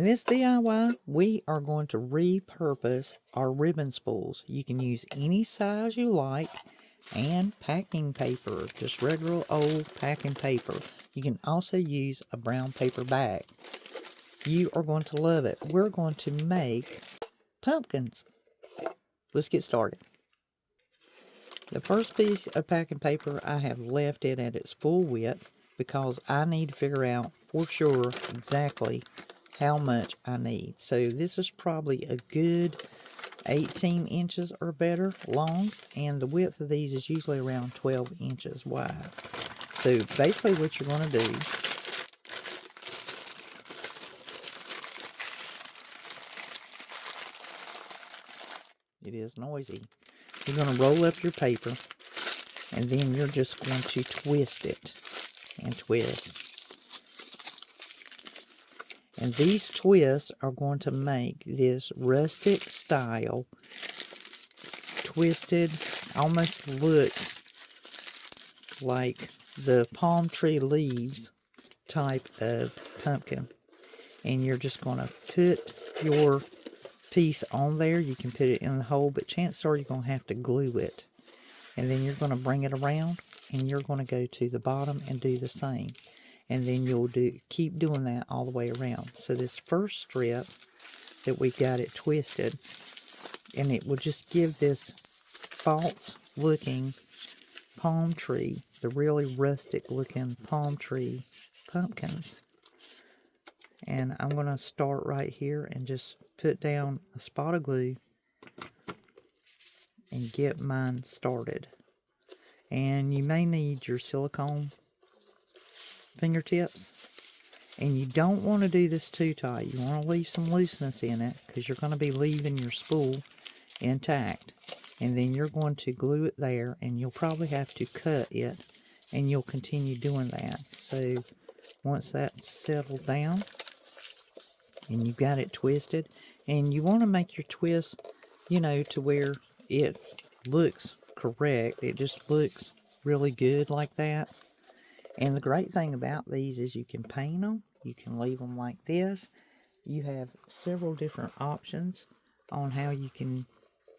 this DIY, we are going to repurpose our ribbon spools. You can use any size you like, and packing paper, just regular old packing paper. You can also use a brown paper bag. You are going to love it. We're going to make pumpkins. Let's get started. The first piece of packing paper, I have left it at its full width because I need to figure out for sure exactly how much I need. So this is probably a good 18 inches or better long, and the width of these is usually around 12 inches wide. So basically what you're going to do, it is noisy, you're going to roll up your paper, and then you're just going to twist it and twist. And these twists are going to make this rustic style twisted, almost look like the palm tree leaves type of pumpkin. And you're just going to put your piece on there. You can put it in the hole, but chances are you're going to have to glue it. And then you're going to bring it around, and you're going to go to the bottom and do the same. And then you'll keep doing that all the way around. So this first strip that we got it twisted, and it will just give this false looking palm tree, the really rustic looking palm tree pumpkins. And I'm going to start right here and just put down a spot of glue and get mine started. And you may need your silicone fingertips, and you don't want to do this too tight. You want to leave some looseness in it because you're going to be leaving your spool intact, and then you're going to glue it there, and you'll probably have to cut it, and you'll continue doing that. So once that's settled down and you've got it twisted, and you want to make your twist, you know, to where it looks correct. It just looks really good like that. And the great thing about these is you can paint them. You can leave them like this. You have several different options on how you can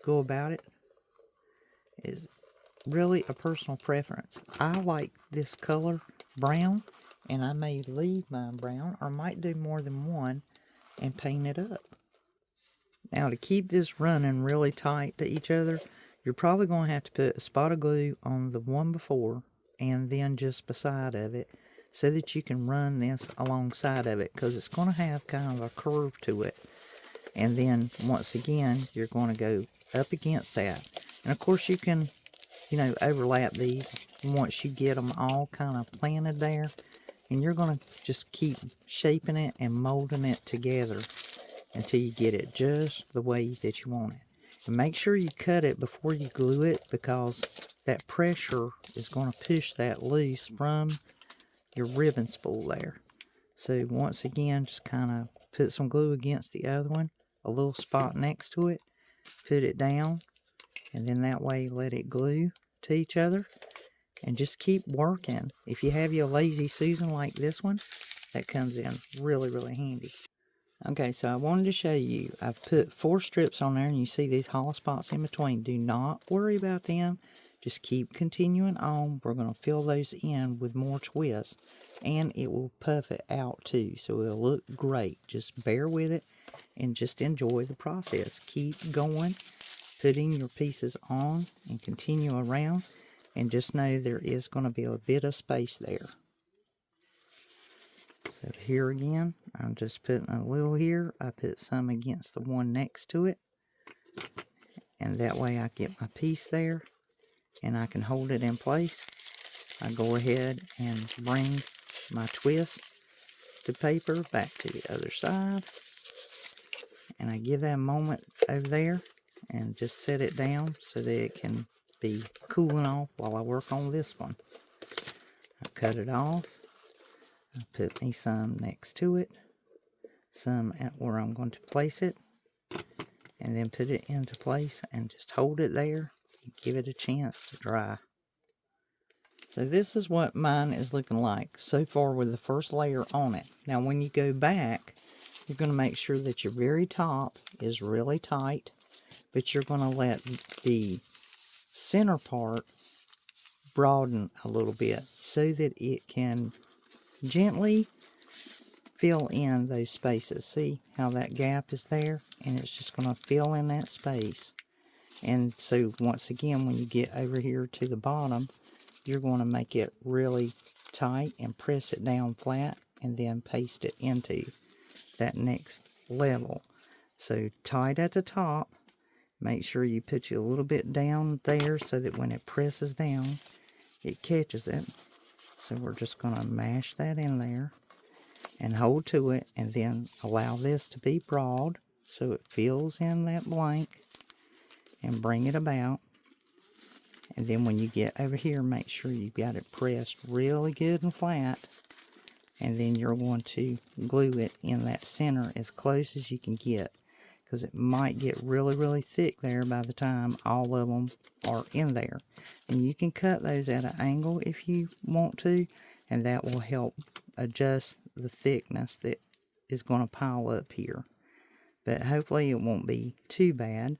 go about it. It's really a personal preference. I like this color, brown, and I may leave mine brown, or might do more than one and paint it up. Now, to keep this running really tight to each other, you're probably going to have to put a spot of glue on the one before and then just beside of it, so that you can run this alongside of it, because it's going to have kind of a curve to it. And then once again, you're going to go up against that. And of course you can, you know, overlap these once you get them all kind of planted there. And you're going to just keep shaping it and molding it together until you get it just the way that you want it. And make sure you cut it before you glue it, because that pressure is going to push that loose from your ribbon spool there. So once again, just kind of put some glue against the other one, a little spot next to it, put it down, and then that way let it glue to each other, and just keep working. If you have your lazy Susan like this one, that comes in really, really handy. Okay, so I wanted to show you, I've put 4 strips on there, and you see these hollow spots in between. Do not worry about them. Just keep continuing on. We're going to fill those in with more twists, and it will puff it out too, so it'll look great. Just bear with it and just enjoy the process. Keep going, putting your pieces on and continue around, and just know there is going to be a bit of space there. So here again, I'm just putting a little here. I put some against the one next to it, and that way I get my piece there and I can hold it in place. I go ahead and bring my twist to paper back to the other side, and I give that a moment over there and just set it down so that it can be cooling off while I work on this one. I cut it off. I put me some next to it, some at where I'm going to place it, and then put it into place and just hold it there and give it a chance to dry. So this is what mine is looking like so far with the first layer on it. Now when you go back you're going to make sure that your very top is really tight, but you're going to let the center part broaden a little bit so that it can gently fill in those spaces. See how that gap is there? And it's just going to fill in that space. And so once again, when you get over here to the bottom, you're going to make it really tight and press it down flat and then paste it into that next level. So tight at the top. Make sure you put you a little bit down there so that when it presses down, it catches it. So we're just going to mash that in there and hold to it, and then allow this to be broad so it fills in that blank, and bring it about. And then when you get over here, make sure you've got it pressed really good and flat, and then you're going to glue it in that center as close as you can get, because it might get really thick there by the time all of them are in there. And you can cut those at an angle if you want to, and that will help adjust the thickness that is going to pile up here. But hopefully it won't be too bad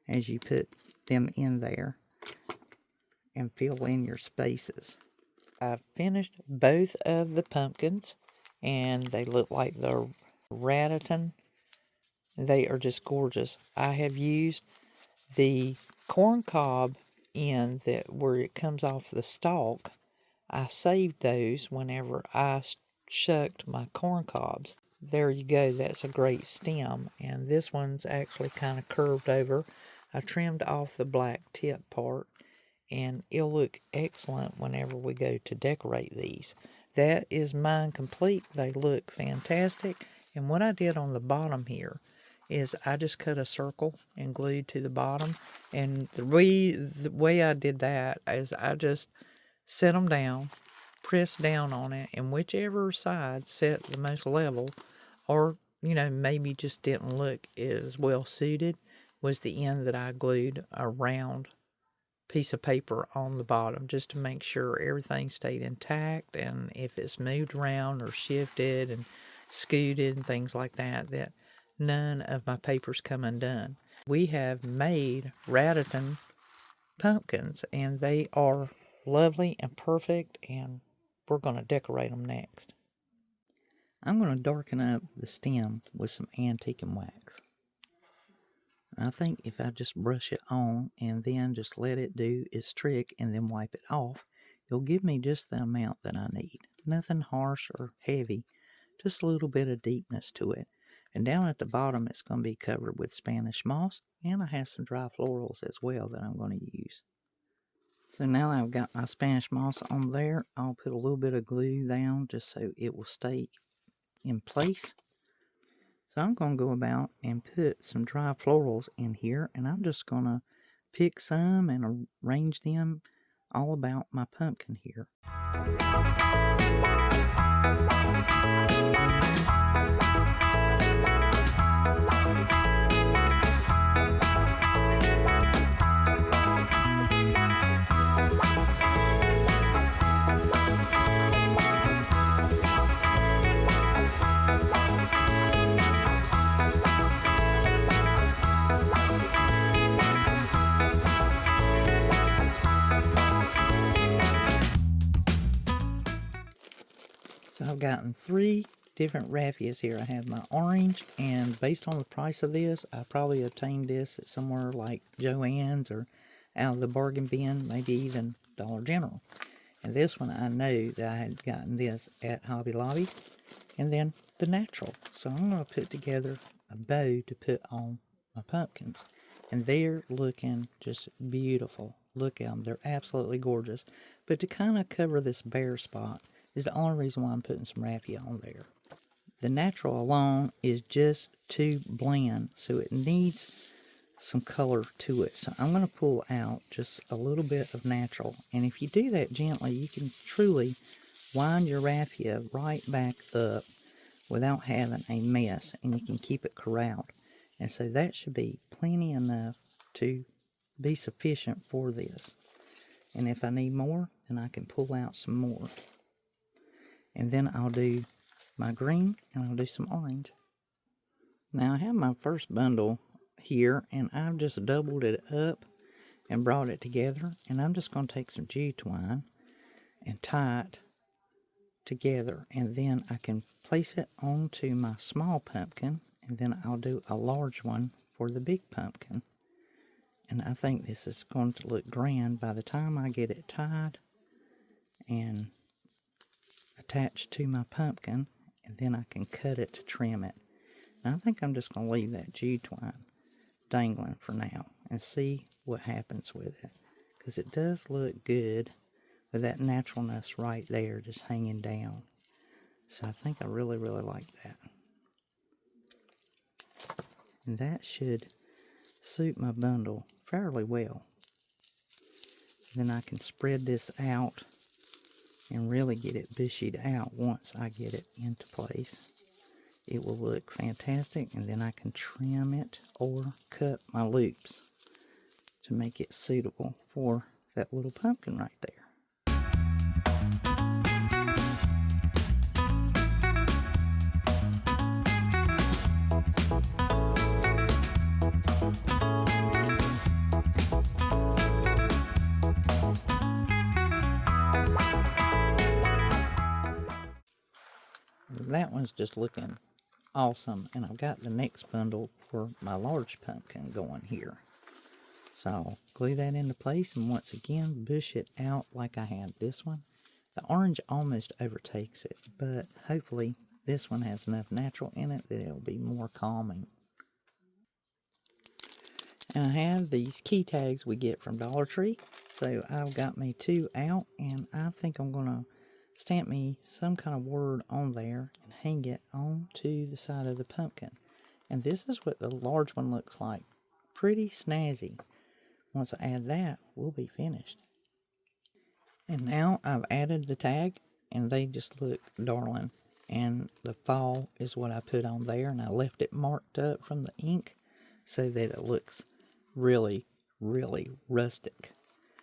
as you put them in there and fill in your spaces. I've finished both of the pumpkins, and they look like the rattan. They are just gorgeous. I have used the corn cob end that where it comes off the stalk. I saved those whenever I shucked my corn cobs. There you go, that's a great stem. And this one's actually kind of curved over. I trimmed off the black tip part, and it'll look excellent whenever we go to decorate these. That is mine complete. They look fantastic. And what I did on the bottom here is I just cut a circle and glued to the bottom. And the way I did that is I just set them down, press down on it, and whichever side set the most level, or maybe just didn't look as well suited, was the end that I glued a round piece of paper on the bottom, just to make sure everything stayed intact, and if it's moved around or shifted and scooted and things like that, that none of my papers come undone. We have made rattan pumpkins, and they are lovely and perfect, and we're going to decorate them next. I'm going to darken up the stem with some antique wax. I think if I just brush it on and then just let it do its trick and then wipe it off, it'll give me just the amount that I need. Nothing harsh or heavy, just a little bit of deepness to it. And down at the bottom, it's going to be covered with Spanish moss, and I have some dry florals as well that I'm going to use. So now that I've got my Spanish moss on there, I'll put a little bit of glue down just so it will stay in place. So I'm going to go about and put some dry florals in here, and I'm just going to pick some and arrange them all about my pumpkin here. So I've gotten 3 different raffias here. I have my orange, and based on the price of this, I probably obtained this at somewhere like Joann's or out of the bargain bin, maybe even Dollar General. And this one, I know that I had gotten this at Hobby Lobby. And then the natural. So I'm going to put together a bow to put on my pumpkins. And they're looking just beautiful. Look at them. They're absolutely gorgeous. But to kind of cover this bare spot is the only reason why I'm putting some raffia on there. The natural alone is just too bland, so it needs some color to it. So I'm going to pull out just a little bit of natural. And if you do that gently, you can truly wind your raffia right back up without having a mess, and you can keep it corralled. And so that should be plenty enough to be sufficient for this. And if I need more, then I can pull out some more. And then I'll do my green, and I'll do some orange. Now I have my first bundle here, and I've just doubled it up and brought it together, and I'm just going to take some jute twine and tie it together, and then I can place it onto my small pumpkin, and then I'll do a large one for the big pumpkin. And I think this is going to look grand by the time I get it tied and attached to my pumpkin, and then I can cut it to trim it. And I think I'm just going to leave that jute twine dangling for now and see what happens with it, because it does look good with that naturalness right there just hanging down. So I think I really like that. And that should suit my bundle fairly well. Then I can spread this out and really get it bushied out once I get it into place. It will look fantastic, and then I can trim it or cut my loops to make it suitable for that little pumpkin right there. That one's just looking awesome, and I've got the next bundle for my large pumpkin going here. So I'll glue that into place, and once again bush it out like I had this one. The orange almost overtakes it, but hopefully this one has enough natural in it that it'll be more calming. And I have these key tags we get from Dollar Tree, so I've got me 2 out, and I think I'm going to stamp me some kind of word on there and hang it onto the side of the pumpkin. And this is what the large one looks like. Pretty snazzy. Once I add that, we'll be finished. And now I've added the tag, and they just look darling. And the fall is what I put on there, and I left it marked up from the ink so that it looks really rustic.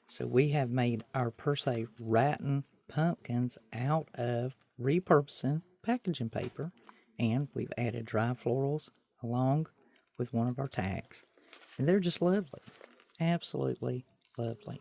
So we have made our per se rattan pumpkins out of repurposing packaging paper, and we've added dry florals along with one of our tags, and they're just lovely, absolutely lovely.